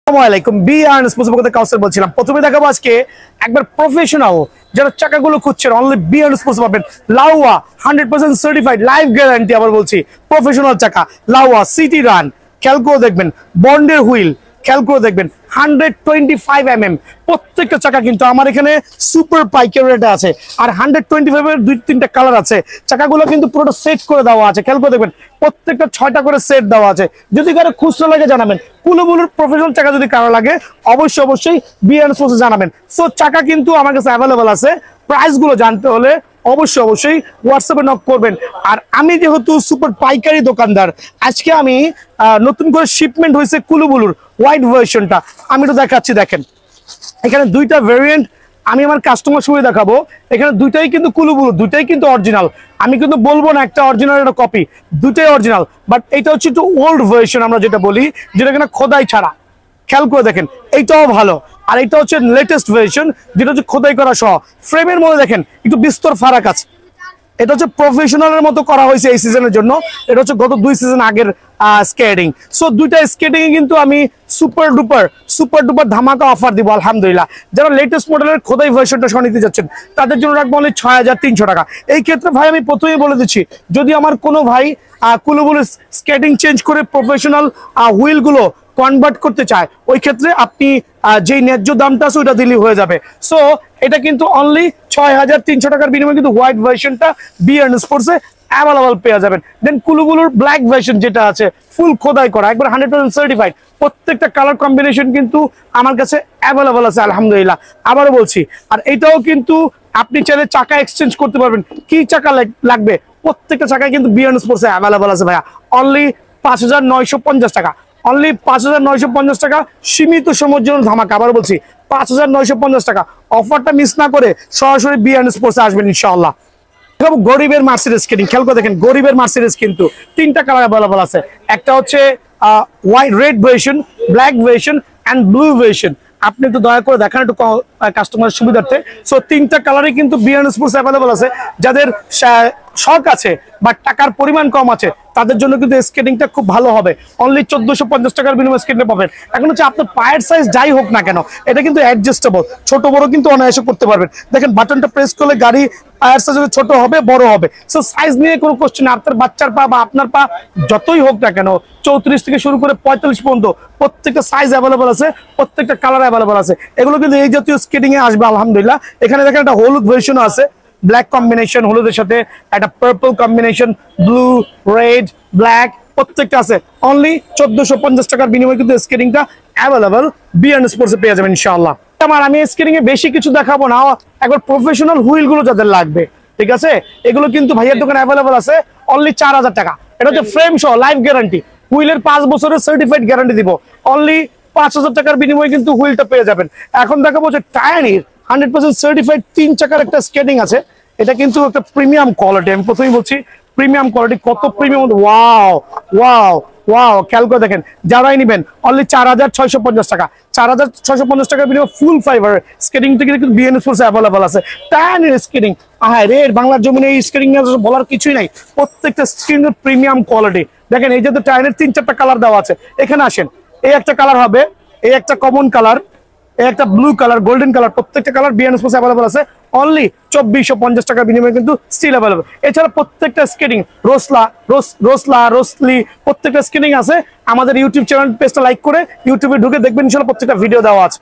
আসসালামাইকুম কাউসার বলছিলাম। প্রথমে দেখাবো আজকে একবার প্রফেশনাল যারা চাকাগুলো খুঁজছেন অনলি বি এন্ড স্পোর্টস পাবেন। লাউয়া 100% সার্টিফাইড, লাইফ গ্যারান্টি। আবার বলছি প্রফেশনাল চাকা লাউয়া সিটি রান। খেয়াল করে দেখবেন বন্ডের হুইল, খেয়াল করে দেখবেন 125 mm। প্রত্যেকটা চাকা কিন্তু আমার এখানে সুপার পাইকারি রেটে আছে। আর 125 এর 2-3টা কালার আছে। চাকাগুলো কিন্তু পুরোটা সেট করে দেওয়া আছে। খেয়াল করে দেখবেন প্রত্যেকটা 6টা করে সেট দেওয়া আছে। যদি কারো খুচরা লাগে জানাবেন। কুলুবুলুর প্রফেশনাল চাকা যদি কারো লাগে অবশ্যই বি এন্ড স্পোর্টস জানাবেন। সো চাকা কিন্তু আমার কাছে অ্যাভেলেবল আছে। প্রাইস গুলো জানতে হলে অবশ্যই হোয়াটসঅ্যাপে নক করবেন। আর আমি যেহেতু সুপার পাইকারি দোকানদার, আজকে আমি নতুন করে শিপমেন্ট হয়েছে কুলুবুলুর হোয়াইট ভার্সনটা। আমি তো দেখাচ্ছি, দেখেন এখানে দুইটা ভেরিয়েন্ট আমি আমার কাস্টমার সুবিধা দেখাবো। এখানে দুইটাই কিন্তু কুলুবুলু, দুইটাই কিন্তু অরিজিনাল। আমি কিন্তু বলবো না একটা অরিজিনাল একটা কপি, দুইটাই অরিজিনাল। বাট এটা হচ্ছে একটু ওল্ড ভার্সন আমরা যেটা বলি, যেটা কিনা খোদাই ছাড়া। খেয়াল করে দেখেন এইটাও ভালো। আর এটা হচ্ছে লেটেস্ট ভার্সন যেটা হচ্ছে খোদাই করা সহ। ফ্রেমের মধ্যে দেখেন একটু বিস্তর ফারাক আছে। এটা হচ্ছে প্রফেশনালের মতো করা হয়েছে এই সিজনের জন্য। এটা হচ্ছে গত 2 সিজন আগের স্কেটিং। সো দুইটা স্কেটিং এ কিন্তু আমি সুপার ডুপার ধামাকা অফার দিব আলহামদুলিল্লাহ। যারা লেটেস্ট মডেলের খোদাই ভার্সনটা সহ নিতে যাচ্ছেন তাদের জন্য রাখবো অনলি 6300 টাকা। এই ক্ষেত্রে ভাই আমি প্রথমেই বলে দিচ্ছি, যদি আমার কোনো ভাই কুলুবুলু স্কেটিং চেঞ্জ করে প্রফেশনাল হুইল গুলো কনভার্ট করতে চায়, ওই ক্ষেত্রে আপনি যেই ন্যায্য দামটা আছে ওইটা দিলেই হয়ে যাবে। সো এটা কিন্তু অনলি 6300 টাকার বিনিময়ে কিন্তু হোয়াইট ভার্সনটা বি এন্ড স্পোর্টসে অ্যাভেলেবল পেয়ে যাবেন। দেন কুলুবুলুর ব্ল্যাক ভার্সন যেটা আছে ফুল খোদাই করা, একবার 100% সার্টিফাইড। প্রত্যেকটা কালার কম্বিনেশন কিন্তু আমার কাছে অ্যাভেলেবল আছে আলহামদুলিল্লাহ। আবারও বলছি, আর এটাও কিন্তু আপনি চাইলে চাকা এক্সচেঞ্জ করতে পারবেন। কি চাকা লাগবে প্রত্যেকটা চাকায় কিন্তু বি এন্ড স্পোর্টসে অ্যাভেলেবল আছে ভাইয়া। অনলি 5950 টাকা, অনলি 5950 টাকা, সীমিত সময়ের জন্য ধামাকা। আবার বলছি 5950 টাকা। অফারটা মিস না করে সরাসরি বি এন্ড স্পোর্টসে আসবেন ইনশাআল্লাহ। গরিবের মার্সিডিজ স্কেটিং, খেয়াল করে দেখেন গরিবের মার্সিডিজ কিন্তু 3টা কালার অ্যাভেলেবল আছে। একটা হচ্ছে white red version, black version and blue version. আপনি একটু দয়া করে দেখেন একটু কাস্টমারের সুবিধার্থে। সো 3টা কালারই কিন্তু বি এন্ড স্পোর্টস অ্যাভেলেবল আছে। যাদের শখ আছে বাট টাকার পরিমাণ কম আছে তাদের জন্য কিন্তু স্কেটিংটা খুব ভালো হবে। অনলি 1450 টাকার বিনিময়ে স্কেটিং পাবেন। এখন হচ্ছে আপনার পায়ের সাইজ যাই হোক না কেন এটা কিন্তু অ্যাডজাস্টেবল, ছোট বড় কিন্তু অনায়াসে করতে পারবেন। দেখেন বাটনটা প্রেস করলে গাড়ি পায়ের সাইজ ছোট হবে বড় হবে। সো সাইজ নিয়ে কোনো কোশ্চেন, আপনার বাচ্চার পা বা আপনার পা যতই হোক না কেন 34 থেকে শুরু করে 45 পর্যন্ত প্রত্যেকটা সাইজ অ্যাভেলেবল আছে, প্রত্যেকটা কালার অ্যাভেলেবল আছে। এগুলো কিন্তু এই জাতীয় স্কেটিং এ আসবে আলহামদুলিল্লাহ। এখানে দেখেন একটা হলুদ ভার্সনও আছে, ব্ল্যাক কম্বিনেশন, হলুদের সাথে একটা purple combination, blue red black প্রত্যেকটা আছে। অনলি 1450 টাকার বিনিময়ে কিন্তু স্কেটিংটা অ্যাভেলেবল বি এন্ড স্পোর্টসে পেয়ে যাবেন ইনশাআল্লাহ। আমি স্কেটিং এ বেশি কিছু দেখাবো না, একবার প্রফেশনাল হুইল গুলো যাদের লাগবে, ঠিক আছে, এগুলো কিন্তু ভাইয়ের দোকানে অ্যাভেলেবল আছে। অনলি 4000 টাকা। এটা হচ্ছে ফ্রেম সহ লাইফ গ্যারান্টি, হুইলের 5 বছরের সার্টিফাইড গ্যারান্টি দিব। অনলি 5000 টাকার বিনিময়ে কিন্তু হুইলটা পেয়ে যাবেন। এখন দেখাবো যে টায়ানির 100% সার্টিফাইড 3 চাকার একটা স্কেটিং আছে। এটা কিন্তু একটা প্রিমিয়াম কোয়ালিটি। আমি প্রথমেই বলছি প্রিমিয়াম কোয়ালিটি, কত প্রিমিয়াম। ওয়াও ওয়াও ওয়াও, খেয়াল করে দেখেন যারাই নেবেন অনলি 4650 টাকা। 4650 টাকার বিনিময়ে ফুল ফাইবার স্কেটিং থেকে কিন্তু বি এন্ড স্পোর্টস অ্যাভেলেবল আছে। টায়ানির স্কেটিং রে বাংলার জমিনে এই স্কেটিং বলার কিছুই নাই। প্রত্যেকটা স্কেটিং প্রিমিয়াম কোয়ালিটি। দেখেন এই যে টায়ানির 3-4টা কালার দেওয়া আছে। এখানে আসেন, এই একটা কালার হবে, এই একটা কমন কালার, একটা ব্লু কালার, গোল্ডেন কালার, প্রত্যেকটা কালার বি এন্ড স্পোর্টস অ্যাভেলেবল আছে। অনলি 2450 টাকার বিনিময়ে কিন্তু স্টিল অ্যাভেলেবল। এছাড়া প্রত্যেকটা স্কেটিং রোসলি প্রত্যেকটা স্কেটিং আছে। আমাদের ইউটিউব চ্যানেল পেজটা লাইক করে ইউটিউবে ঢুকে দেখবেন ইনশাআল্লাহ প্রত্যেকটা ভিডিও দেওয়া আছে।